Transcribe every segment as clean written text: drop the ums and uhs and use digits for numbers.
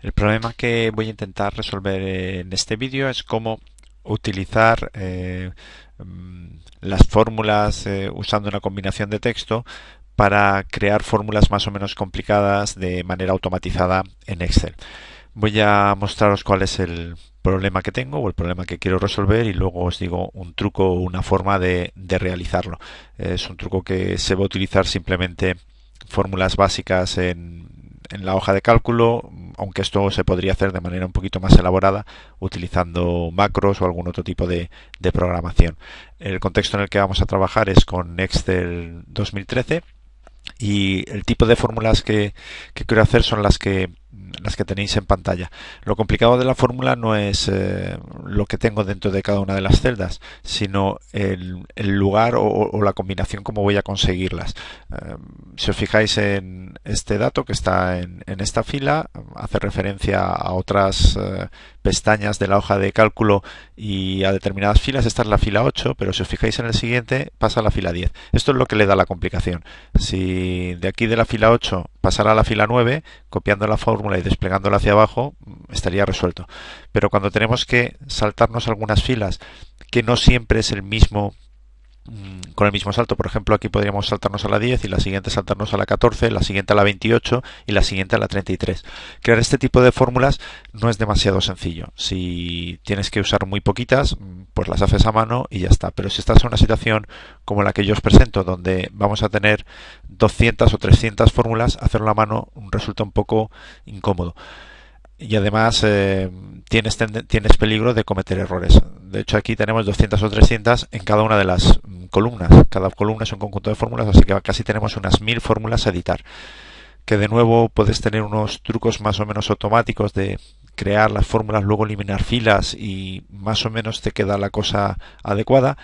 El problema que voy a intentar resolver en este vídeo es cómo utilizar las fórmulas usando una combinación de texto para crear fórmulas más o menos complicadas de manera automatizada en Excel. Voy a mostraros cuál es el problema que tengo o el problema que quiero resolver y luego os digo un truco o una forma de realizarlo. Es un truco que se va a utilizar simplemente fórmulas básicas en la hoja de cálculo, aunque esto se podría hacer de manera un poquito más elaborada utilizando macros o algún otro tipo de programación. El contexto en el que vamos a trabajar es con Excel 2013 y el tipo de fórmulas que quiero hacer son las que tenéis en pantalla. Lo complicado de la fórmula no es lo que tengo dentro de cada una de las celdas, sino el lugar o la combinación como voy a conseguirlas. Si os fijáis en este dato que está en esta fila, hace referencia a otras pestañas de la hoja de cálculo y a determinadas filas. Esta es la fila 8, pero si os fijáis en el siguiente pasa a la fila 10. Esto es lo que le da la complicación. Si de aquí de la fila 8 pasara a la fila 9, copiando la fórmula y desplegándola hacia abajo, estaría resuelto. Pero cuando tenemos que saltarnos algunas filas, que no siempre es el mismo con el mismo salto. Por ejemplo, aquí podríamos saltarnos a la 10 y la siguiente saltarnos a la 14, la siguiente a la 28 y la siguiente a la 33. Crear este tipo de fórmulas no es demasiado sencillo. Si tienes que usar muy poquitas, pues las haces a mano y ya está. Pero si estás en una situación como la que yo os presento, donde vamos a tener 200 o 300 fórmulas, hacerlo a mano resulta un poco incómodo y además tienes peligro de cometer errores. De hecho, aquí tenemos 200 o 300 en cada una de las columnas. Cada columna es un conjunto de fórmulas, así que casi tenemos unas 1000 fórmulas a editar. Que de nuevo puedes tener unos trucos más o menos automáticos de crear las fórmulas, luego eliminar filas y más o menos te queda la cosa adecuada.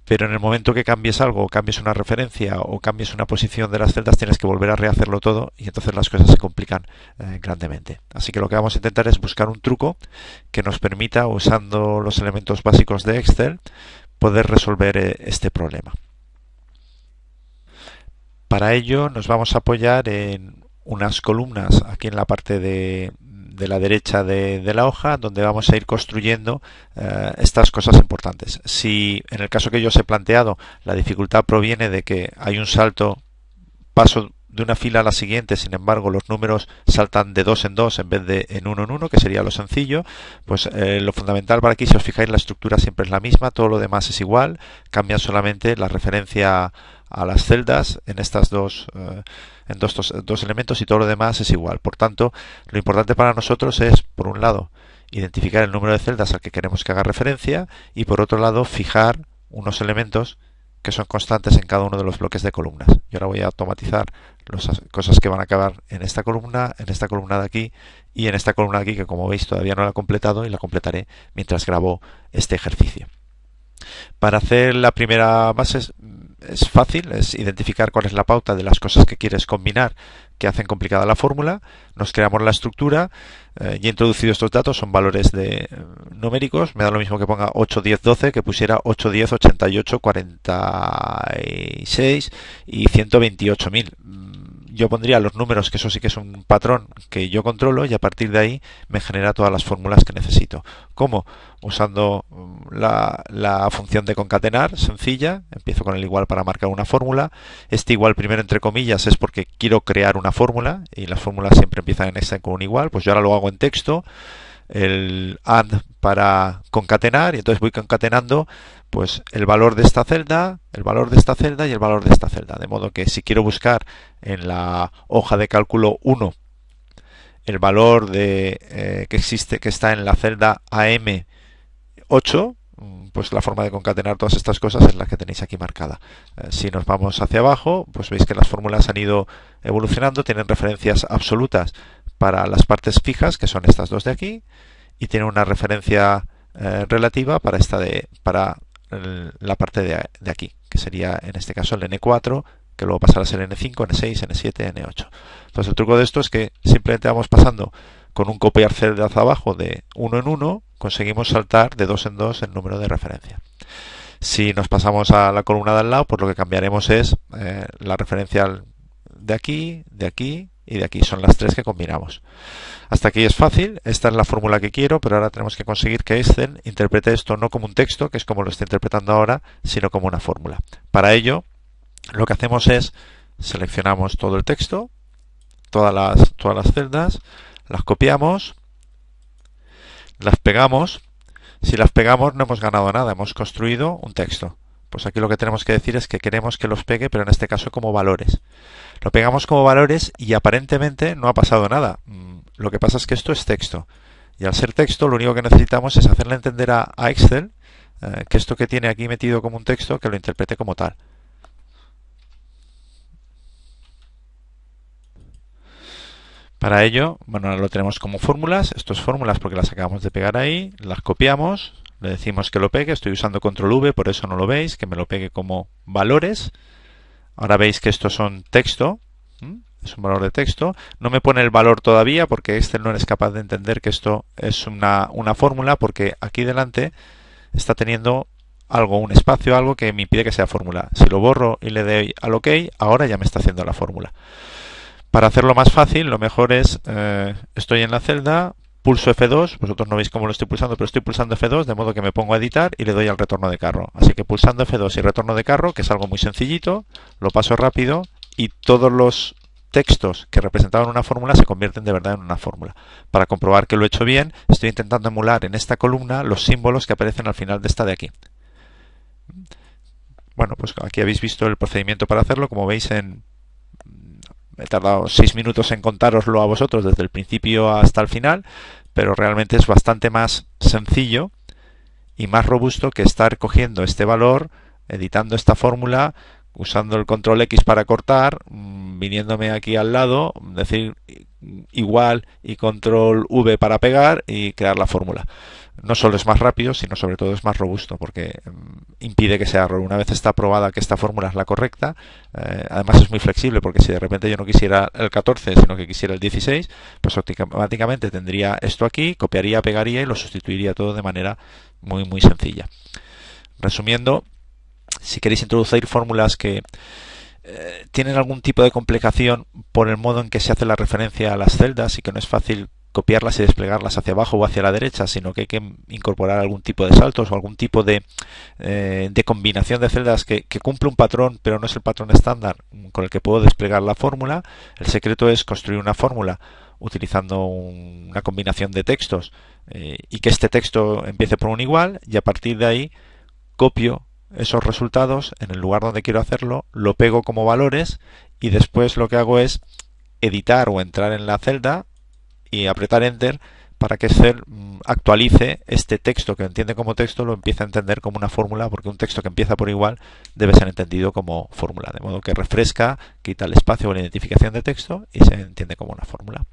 Pero en el momento que cambies algo, cambies una referencia o cambies una posición de las celdas, tienes que volver a rehacerlo todo y entonces las cosas se complican grandemente. Así que lo que vamos a intentar es buscar un truco que nos permita, usando los elementos básicos de Excel, poder resolver este problema. Para ello nos vamos a apoyar en unas columnas aquí en la parte de la derecha de la hoja, donde vamos a ir construyendo estas cosas importantes. Si en el caso que yo os he planteado la dificultad proviene de que hay un salto, paso de una fila a la siguiente, sin embargo los números saltan de dos en dos en vez de en uno, que sería lo sencillo, pues lo fundamental para aquí, si os fijáis, la estructura siempre es la misma, todo lo demás es igual, cambian solamente la referencia a las celdas en estas dos elementos y todo lo demás es igual. Por tanto, lo importante para nosotros es, por un lado, identificar el número de celdas al que queremos que haga referencia y por otro lado, fijar unos elementos que son constantes en cada uno de los bloques de columnas. Yo ahora voy a automatizar las cosas que van a acabar en esta columna de aquí y en esta columna de aquí, que como veis todavía no la he completado y la completaré mientras grabo este ejercicio. Para hacer la primera base es fácil, es identificar cuál es la pauta de las cosas que quieres combinar que hacen complicada la fórmula. Nos creamos la estructura y he introducido estos datos, son valores numéricos. Me da lo mismo que ponga 8, 10, 12 que pusiera 8, 10, 88, 46 y 128.000. Yo pondría los números, que eso sí que es un patrón que yo controlo y a partir de ahí me genera todas las fórmulas que necesito. ¿Cómo? Usando la función de concatenar, sencilla. Empiezo con el igual para marcar una fórmula. Este igual primero entre comillas es porque quiero crear una fórmula y las fórmulas siempre empiezan en Excel con un igual. Pues yo ahora lo hago en texto. El AND para concatenar y entonces voy concatenando pues el valor de esta celda, el valor de esta celda y el valor de esta celda. De modo que si quiero buscar en la hoja de cálculo 1 el valor que está en la celda AM8, pues la forma de concatenar todas estas cosas es la que tenéis aquí marcada. Si nos vamos hacia abajo, pues veis que las fórmulas han ido evolucionando, tienen referencias absolutas para las partes fijas, que son estas dos de aquí, y tienen una referencia relativa para la parte de aquí, que sería en este caso el N4, que luego pasará a ser N5, N6, N7, N8. Entonces el truco de esto es que simplemente vamos pasando con un copiar celdas abajo de uno en uno, conseguimos saltar de dos en dos el número de referencia. Si nos pasamos a la columna de al lado, pues lo que cambiaremos es la referencia de aquí, de aquí y de aquí. Son las tres que combinamos. Hasta aquí es fácil, esta es la fórmula que quiero, pero ahora tenemos que conseguir que Excel interprete esto no como un texto, que es como lo está interpretando ahora, sino como una fórmula. Para ello, lo que hacemos es seleccionamos todo el texto, todas las celdas, las copiamos, las pegamos. Si las pegamos no hemos ganado nada, hemos construido un texto. Pues aquí lo que tenemos que decir es que queremos que los pegue, pero en este caso como valores. Lo pegamos como valores y aparentemente no ha pasado nada. Lo que pasa es que esto es texto. Y al ser texto, lo único que necesitamos es hacerle entender a Excel que esto que tiene aquí metido como un texto, que lo interprete como tal. Para ello, bueno, ahora lo tenemos como fórmulas. Esto es fórmulas porque las acabamos de pegar ahí. Las copiamos, le decimos que lo pegue. Estoy usando control V, por eso no lo veis, que me lo pegue como valores. Ahora veis que estos son texto. Es un valor de texto. No me pone el valor todavía porque Excel no es capaz de entender que esto es una fórmula, porque aquí delante está teniendo algo, un espacio, algo que me impide que sea fórmula. Si lo borro y le doy al OK, ahora ya me está haciendo la fórmula. Para hacerlo más fácil, lo mejor es, estoy en la celda, pulso F2, vosotros no veis cómo lo estoy pulsando, pero estoy pulsando F2, de modo que me pongo a editar y le doy al retorno de carro. Así que pulsando F2 y retorno de carro, que es algo muy sencillito, lo paso rápido y todos los textos que representaban una fórmula se convierten de verdad en una fórmula. Para comprobar que lo he hecho bien, estoy intentando emular en esta columna los símbolos que aparecen al final de esta de aquí. Bueno, pues aquí habéis visto el procedimiento para hacerlo. Como veis, he tardado 6 minutos en contároslo a vosotros desde el principio hasta el final, pero realmente es bastante más sencillo y más robusto que estar cogiendo este valor, editando esta fórmula, usando el control X para cortar, viniéndome aquí al lado, decir igual y control V para pegar y crear la fórmula. No solo es más rápido, sino sobre todo es más robusto, porque impide que sea error. Una vez está probada que esta fórmula es la correcta, además es muy flexible, porque si de repente yo no quisiera el 14, sino que quisiera el 16, pues automáticamente tendría esto aquí, copiaría, pegaría y lo sustituiría todo de manera muy, muy sencilla. Resumiendo, si queréis introducir fórmulas que tienen algún tipo de complicación por el modo en que se hace la referencia a las celdas y que no es fácil copiarlas y desplegarlas hacia abajo o hacia la derecha, sino que hay que incorporar algún tipo de saltos o algún tipo de combinación de celdas que cumple un patrón, pero no es el patrón estándar con el que puedo desplegar la fórmula. El secreto es construir una fórmula utilizando una combinación de textos y que este texto empiece por un igual, y a partir de ahí copio esos resultados en el lugar donde quiero hacerlo, lo pego como valores y después lo que hago es editar o entrar en la celda y apretar Enter para que Excel actualice este texto que entiende como texto, lo empiece a entender como una fórmula, porque un texto que empieza por igual debe ser entendido como fórmula, de modo que refresca, quita el espacio o la identificación de texto y se entiende como una fórmula.